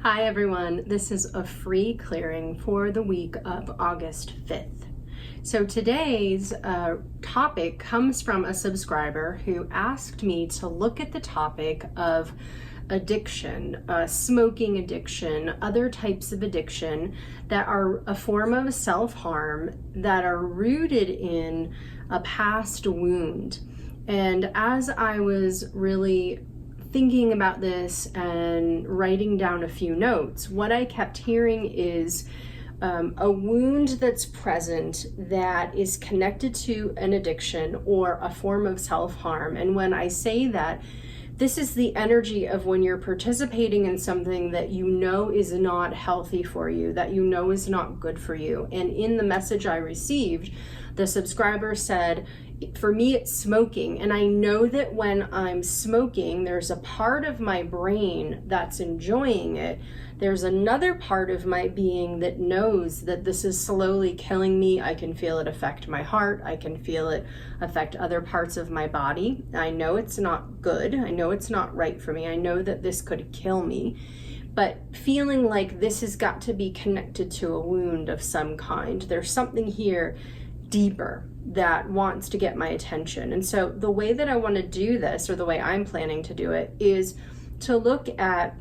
Hi everyone, this is a free clearing for the week of August 5th. So today's topic comes from a subscriber who asked me to look at the topic of addiction, smoking addiction, other types of addiction that are a form of self-harm that are rooted in a past wound. And as I was really thinking about this and writing down a few notes, what I kept hearing is a wound that's present that is connected to an addiction or a form of self-harm. And when I say that, this is the energy of when you're participating in something that you know is not healthy for you, that you know is not good for you. And in the message I received, the subscriber said, for me, it's smoking. And I know that when I'm smoking, there's a part of my brain that's enjoying it. There's another part of my being that knows that this is slowly killing me. I can feel it affect my heart. I can feel it affect other parts of my body. I know it's not good. I know it's not right for me. I know that this could kill me. But feeling like this has got to be connected to a wound of some kind. There's something here deeper that wants to get my attention. And so the way that I want to do this, or the way I'm planning to do it, is to look at,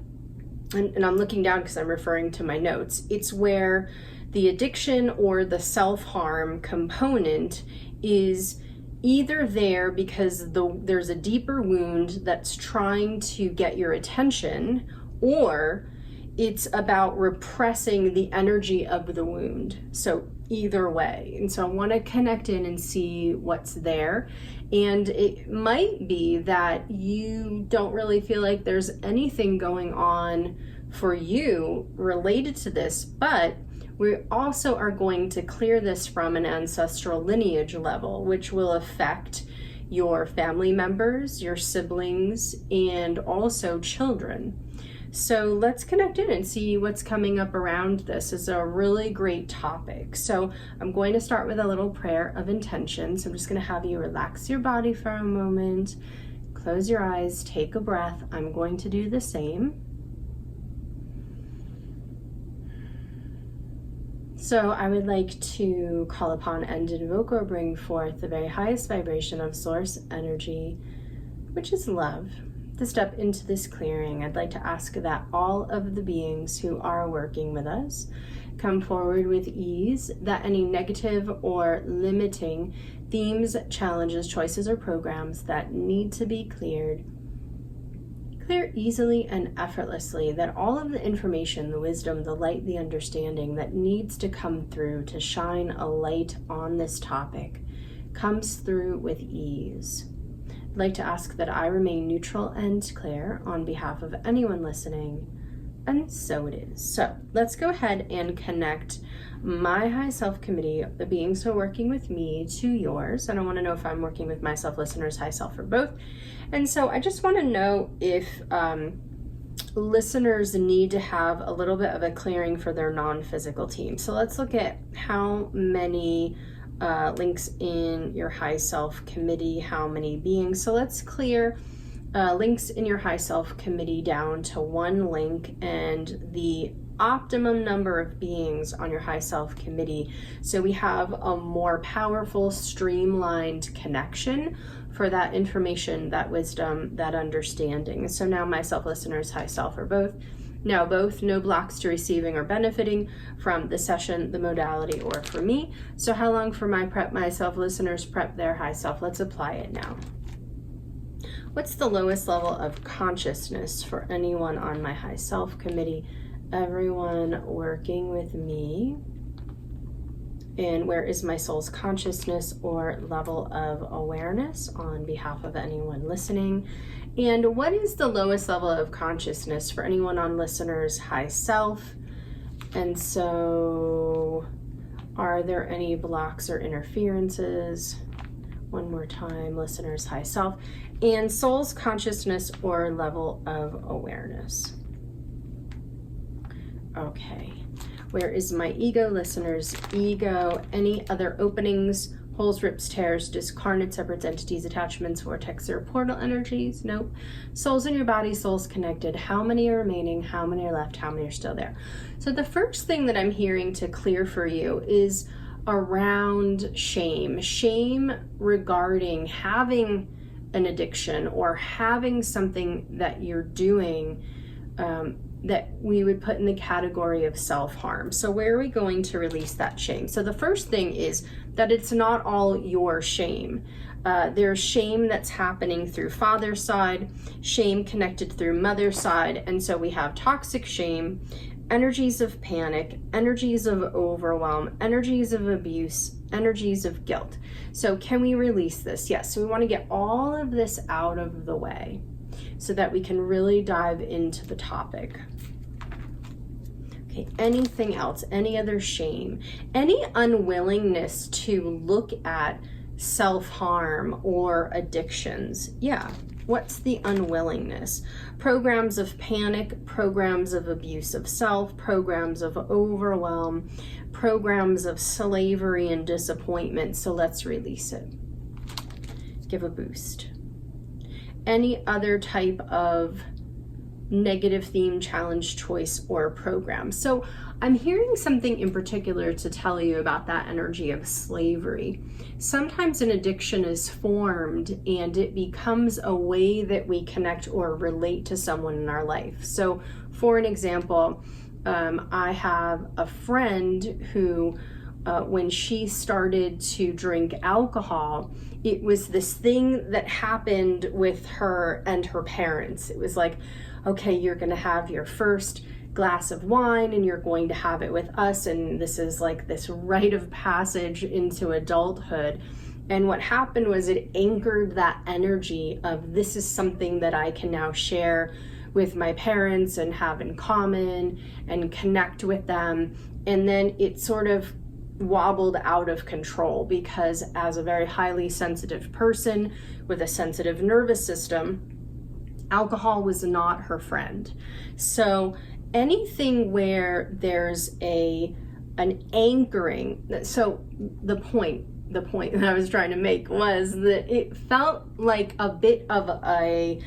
and I'm looking down because I'm referring to my notes, it's where the addiction or the self-harm component is either there because there's a deeper wound that's trying to get your attention, or it's about repressing the energy of the wound. So either way. And so I want to connect in and see what's there. And it might be that you don't really feel like there's anything going on for you related to this, but we also are going to clear this from an ancestral lineage level, which will affect your family members, your siblings, and also children. So let's connect in and see what's coming up around this. It's a really great topic. So I'm going to start with a little prayer of intention. So I'm just going to have you relax your body for a moment, close your eyes, take a breath. I'm going to do the same. So I would like to call upon and invoke or bring forth the very highest vibration of source energy, which is love. To step into this clearing, I'd like to ask that all of the beings who are working with us come forward with ease, that any negative or limiting themes, challenges, choices, or programs that need to be clear easily and effortlessly, that all of the information, the wisdom, the light, the understanding that needs to come through to shine a light on this topic comes through with ease. I'd like to ask that I remain neutral and clear on behalf of anyone listening, and so it is. So let's go ahead and connect my high self committee, the beings who are working with me, to yours. And I want to know if I'm working with myself, listeners, high self, or both. And so I just want to know if listeners need to have a little bit of a clearing for their non-physical team. So let's look at how many links in your high self committee, how many beings. So let's clear links in your high self committee down to one link and the optimum number of beings on your high self committee, so we have a more powerful, streamlined connection for that information, that wisdom, that understanding. So now myself, listeners, high self, or both. Now both, no blocks to receiving or benefiting from the session, the modality, or for me. So how long for my prep, myself, listeners prep their high self? Let's apply it now. What's the lowest level of consciousness for anyone on my high self committee? Everyone working with me. And where is my soul's consciousness or level of awareness on behalf of anyone listening? And what is the lowest level of consciousness for anyone on listeners' high self? And so are there any blocks or interferences? One more time, listeners' high self. And soul's consciousness or level of awareness. Okay. Where is my ego, listeners? Ego. Any other openings Holes, rips, tears, discarnate, separates, entities, attachments, vortex, or portal energies. Nope. Souls in your body, souls connected. How many are remaining? How many are left? How many are still there? So the first thing that I'm hearing to clear for you is around shame. Shame regarding having an addiction or having something that you're doing that we would put in the category of self-harm. So where are we going to release that shame? So the first thing is that it's not all your shame. There's shame that's happening through father's side, shame connected through mother's side, and so we have toxic shame, energies of panic, energies of overwhelm, energies of abuse, energies of guilt. So can we release this? Yes, so we want to get all of this out of the way so that we can really dive into the topic. Okay, anything else? Any other shame? Any unwillingness to look at self-harm or addictions? Yeah, what's the unwillingness? Programs of panic, programs of abuse of self, programs of overwhelm, programs of slavery and disappointment. So let's release it. Give a boost. Any other type of negative theme, challenge, choice, or program. So I'm hearing something in particular to tell you about that energy of slavery. Sometimes an addiction is formed and it becomes a way that we connect or relate to someone in our life. So for an example, I have a friend who when she started to drink alcohol, it was this thing that happened with her and her parents. It was like, okay, you're going to have your first glass of wine and you're going to have it with us, and this is like this rite of passage into adulthood. And what happened was it anchored that energy of this is something that I can now share with my parents and have in common and connect with them. And then it sort of wobbled out of control because as a very highly sensitive person with a sensitive nervous system, alcohol was not her friend. So anything where there's an anchoring, so the point that I was trying to make was that it felt like a bit of a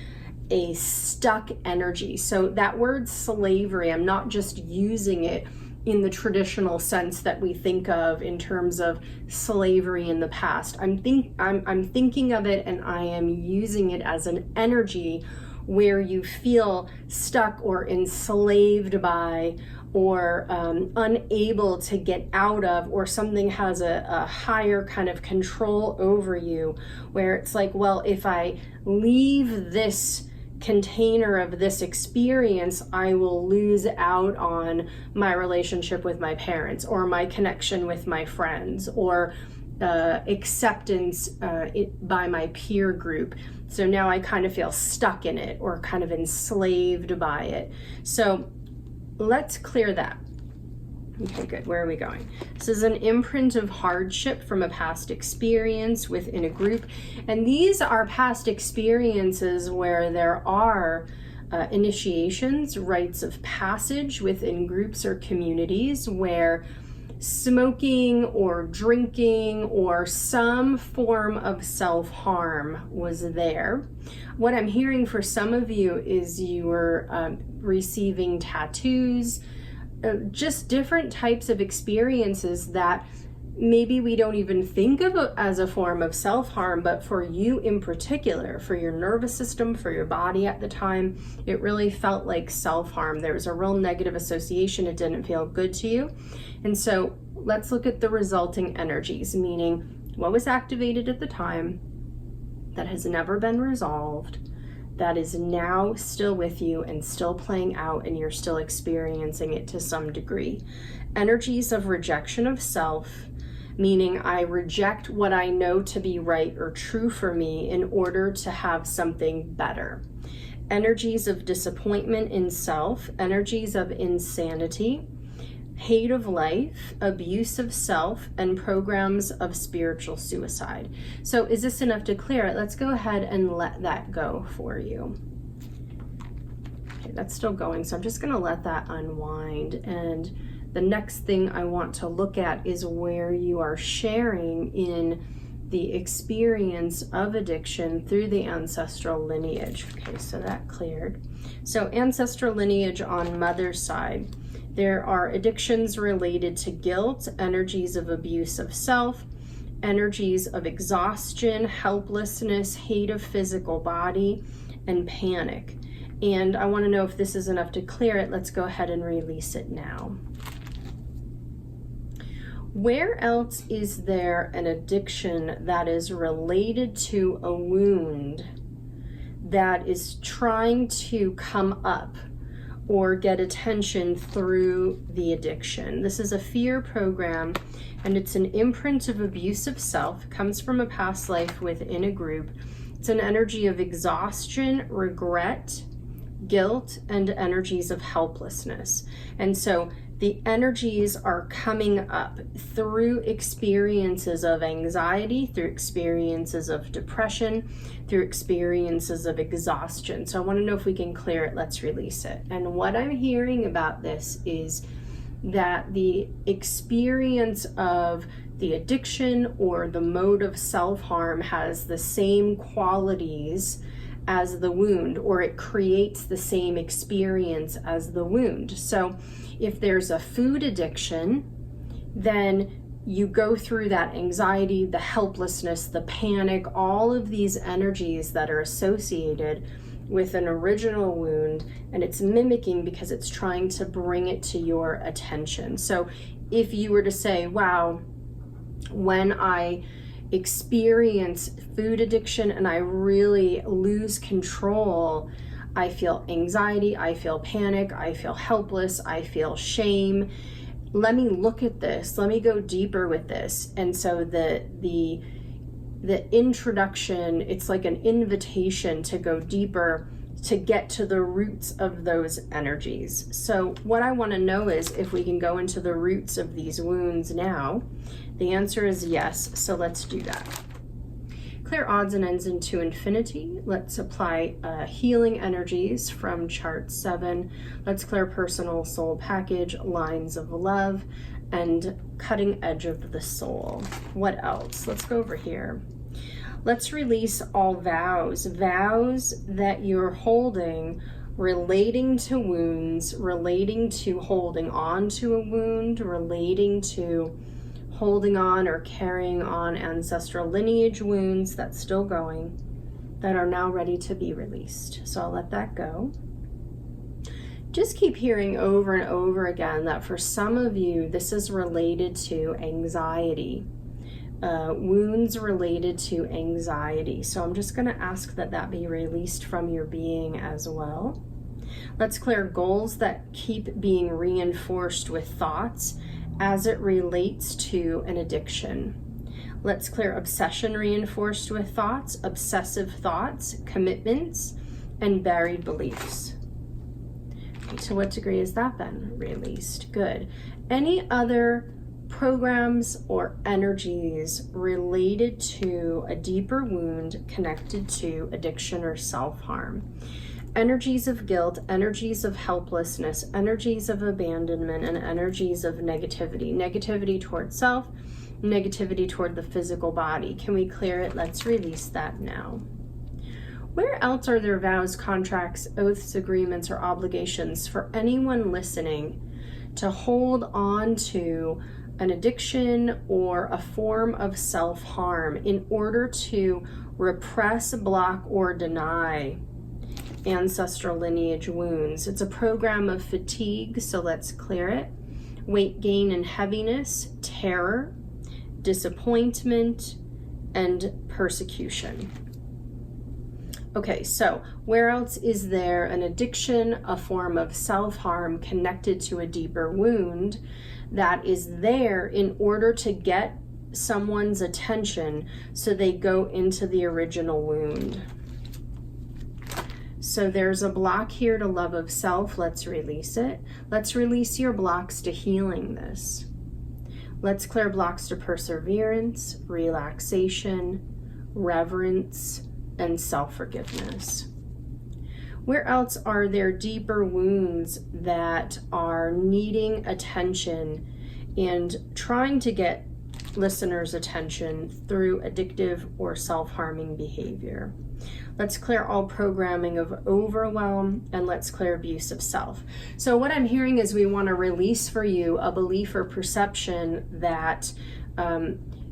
stuck energy. So that word slavery, I'm not just using it in the traditional sense that we think of in terms of slavery in the past. I'm thinking of it and I am using it as an energy where you feel stuck or enslaved by or unable to get out of, or something has a higher kind of control over you, where it's like, well, if I leave this container of this experience, I will lose out on my relationship with my parents or my connection with my friends or acceptance by my peer group. So now I kind of feel stuck in it or kind of enslaved by it. So let's clear that. Okay, good. Where are we going? This is an imprint of hardship from a past experience within a group. And these are past experiences where there are initiations, rites of passage within groups or communities where smoking or drinking or some form of self-harm was there. What I'm hearing for some of you is you were receiving tattoos, just different types of experiences that maybe we don't even think of as a form of self-harm, but for you in particular, for your nervous system, for your body at the time, it really felt like self-harm. There was a real negative association. It didn't feel good to you. And so let's look at the resulting energies, meaning what was activated at the time that has never been resolved, that is now still with you and still playing out, and you're still experiencing it to some degree. Energies of rejection of self, meaning I reject what I know to be right or true for me in order to have something better. Energies of disappointment in self, energies of insanity, hate of life, abuse of self, and programs of spiritual suicide. So is this enough to clear it? Let's go ahead and let that go for you. Okay, that's still going, so I'm just going to let that unwind. And The next thing I want to look at is where you are sharing in the experience of addiction through the ancestral lineage. Okay, so that cleared. So ancestral lineage on mother's side, there are addictions related to guilt, energies of abuse of self, energies of exhaustion, helplessness, hate of physical body, and panic. And I want to know if this is enough to clear it. Let's go ahead and release it now. Where else is there an addiction that is related to a wound that is trying to come up or get attention through the addiction? This is a fear program, and it's an imprint of abuse of self. It comes from a past life within a group. It's an energy of exhaustion, regret, guilt, and energies of helplessness. And so the energies are coming up through experiences of anxiety, through experiences of depression, through experiences of exhaustion. So I want to know if we can clear it. Let's release it. And what I'm hearing about this is that the experience of the addiction or the mode of self-harm has the same qualities as the wound, or it creates the same experience as the wound. So if there's a food addiction, then you go through that anxiety, the helplessness, the panic, all of these energies that are associated with an original wound, and it's mimicking because it's trying to bring it to your attention. So if you were to say, wow, when I experience food addiction and I really lose control, I feel anxiety, I feel panic, I feel helpless, I feel shame. Let me look at this. Let me go deeper with this. And so the introduction, it's like an invitation to go deeper, to get to the roots of those energies. So what I want to know is if we can go into the roots of these wounds now. The answer is yes, so let's do that. Clear odds and ends into infinity. Let's apply healing energies from chart 7. Let's clear personal soul package, lines of love, and cutting edge of the soul. What else? Let's go over here. Let's release all vows that you're holding relating to wounds, relating to holding on to a wound, relating to holding on or carrying on ancestral lineage wounds that's still going, that are now ready to be released. So I'll let that go. Just keep hearing over and over again that for some of you, this is related to anxiety, wounds related to anxiety. So I'm just going to ask that that be released from your being as well. Let's clear goals that keep being reinforced with thoughts as it relates to an addiction. Let's clear obsession reinforced with thoughts, obsessive thoughts, commitments, and buried beliefs. Okay, to what degree has that been released? Good. Any other programs or energies related to a deeper wound connected to addiction or self-harm? Energies of guilt, energies of helplessness, energies of abandonment, and energies of negativity. Negativity toward self, negativity toward the physical body. Can we clear it? Let's release that now. Where else are there vows, contracts, oaths, agreements, or obligations for anyone listening to hold on to an addiction or a form of self-harm in order to repress, block, or deny ancestral lineage wounds? It's a program of fatigue, so let's clear it. Weight gain and heaviness, terror, disappointment, and persecution. Okay, so where else is there an addiction, a form of self-harm connected to a deeper wound that is there in order to get someone's attention so they go into the original wound? So there's a block here to love of self. Let's release it. Let's release your blocks to healing this. Let's clear blocks to perseverance, relaxation, reverence, and self-forgiveness. Where else are there deeper wounds that are needing attention and trying to get listeners' attention through addictive or self-harming behavior? Let's clear all programming of overwhelm, and let's clear abuse of self. So what I'm hearing is we want to release for you a belief or perception that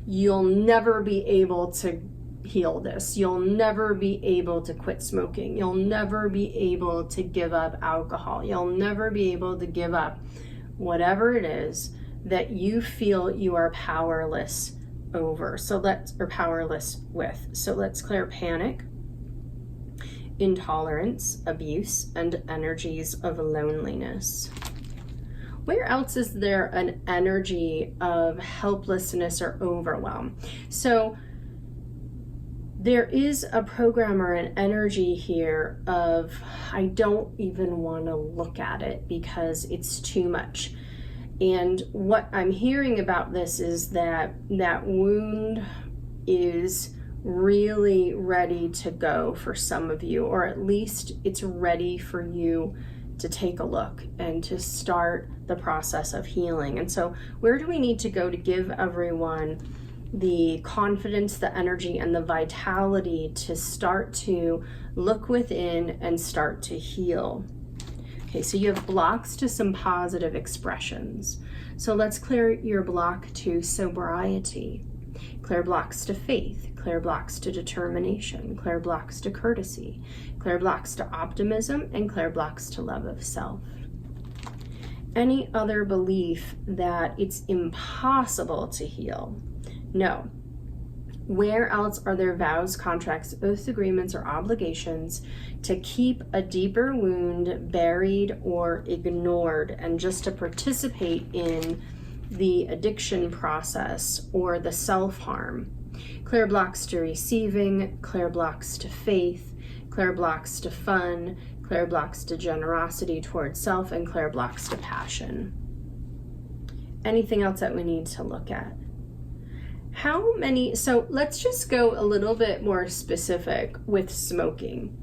you'll never be able to heal this. You'll never be able to quit smoking. You'll never be able to give up alcohol. You'll never be able to give up whatever it is that you feel you are powerless over. Or powerless with. So let's clear panic, intolerance, abuse, and energies of loneliness. Where else is there an energy of helplessness or overwhelm? So there is a program or an energy here of, I don't even want to look at it because it's too much. And what I'm hearing about this is that that wound is really ready to go for some of you, or at least it's ready for you to take a look and to start the process of healing. And so where do we need to go to give everyone the confidence, the energy, and the vitality to start to look within and start to heal? Okay, so you have blocks to some positive expressions. So let's clear your block to sobriety, clear blocks to faith, clear blocks to determination, clear blocks to courtesy, clear blocks to optimism, and clear blocks to love of self. Any other belief that it's impossible to heal? No. Where else are there vows, contracts, oaths, agreements, or obligations to keep a deeper wound buried or ignored, and just to participate in the addiction process or the self-harm? Clear blocks to receiving, clear blocks to faith, clear blocks to fun, clear blocks to generosity towards self, and clear blocks to passion. Anything else that we need to look at? How many, so let's just go a little bit more specific with smoking.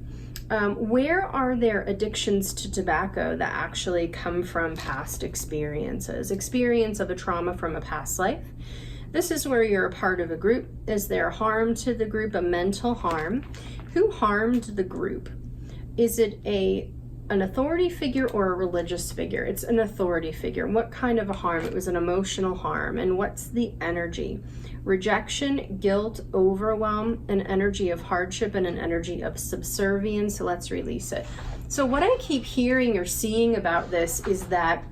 Where are there addictions to tobacco that actually come from past experiences? Experience of a trauma from a past life. This is where you're a part of a group. Is there harm to the group, a mental harm? Who harmed the group? Is it an authority figure or a religious figure? It's an authority figure. What kind of a harm? It was an emotional harm. And what's the energy? Rejection, guilt, overwhelm, an energy of hardship, and an energy of subservience. So let's release it. So what I keep hearing or seeing about this is that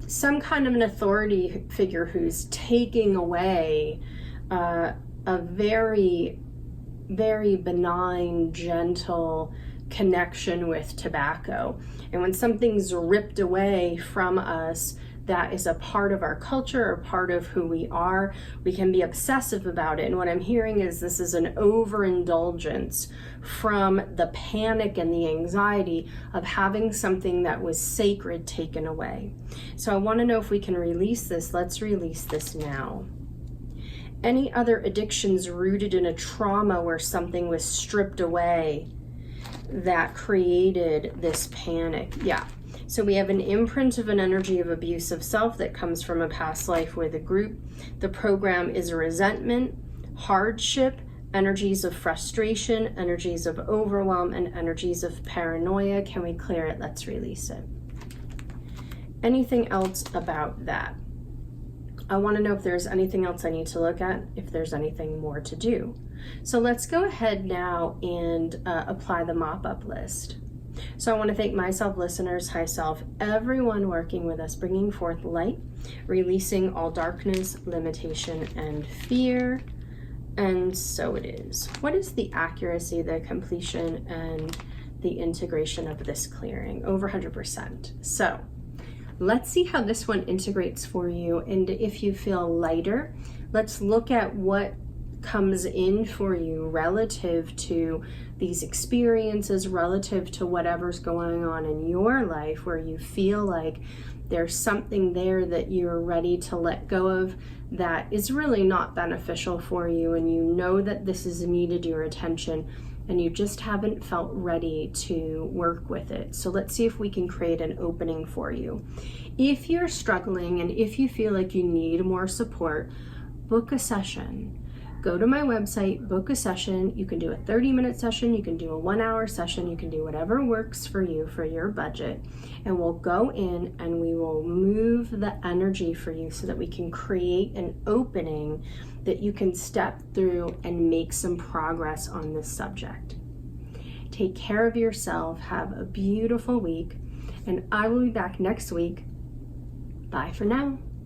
some kind of an authority figure who's taking away a very, very benign, gentle connection with tobacco. And when something's ripped away from us that is a part of our culture or part of who we are, we can be obsessive about it. And what I'm hearing is this is an overindulgence from the panic and the anxiety of having something that was sacred taken away. So I want to know if we can release this. Let's release this now. Any other addictions rooted in a trauma where something was stripped away that created this panic? Yeah. So we have an imprint of an energy of abuse of self that comes from a past life with a group. The program is resentment, hardship, energies of frustration, energies of overwhelm, and energies of paranoia. Can we clear it? Let's release it. Anything else about that? I want to know if there's anything else I need to look at, if there's anything more to do. So let's go ahead now and apply the mop-up list. So I want to thank myself, listeners, high self, everyone working with us, bringing forth light, releasing all darkness, limitation, and fear. And so it is. What is the accuracy, the completion, and the integration of this clearing? Over 100%. So let's see how this one integrates for you. And if you feel lighter, let's look at what comes in for you relative to these experiences, relative to whatever's going on in your life, where you feel like there's something there that you're ready to let go of that is really not beneficial for you, and you know that this has needed your attention and you just haven't felt ready to work with it. So let's see if we can create an opening for you. If you're struggling and if you feel like you need more support, book a session. Go to my website, book a session. You can do a 30-minute session, you can do a 1-hour session, you can do whatever works for you for your budget. And we'll go in and we will move the energy for you so that we can create an opening that you can step through and make some progress on this subject. Take care of yourself, have a beautiful week, and I will be back next week. Bye for now.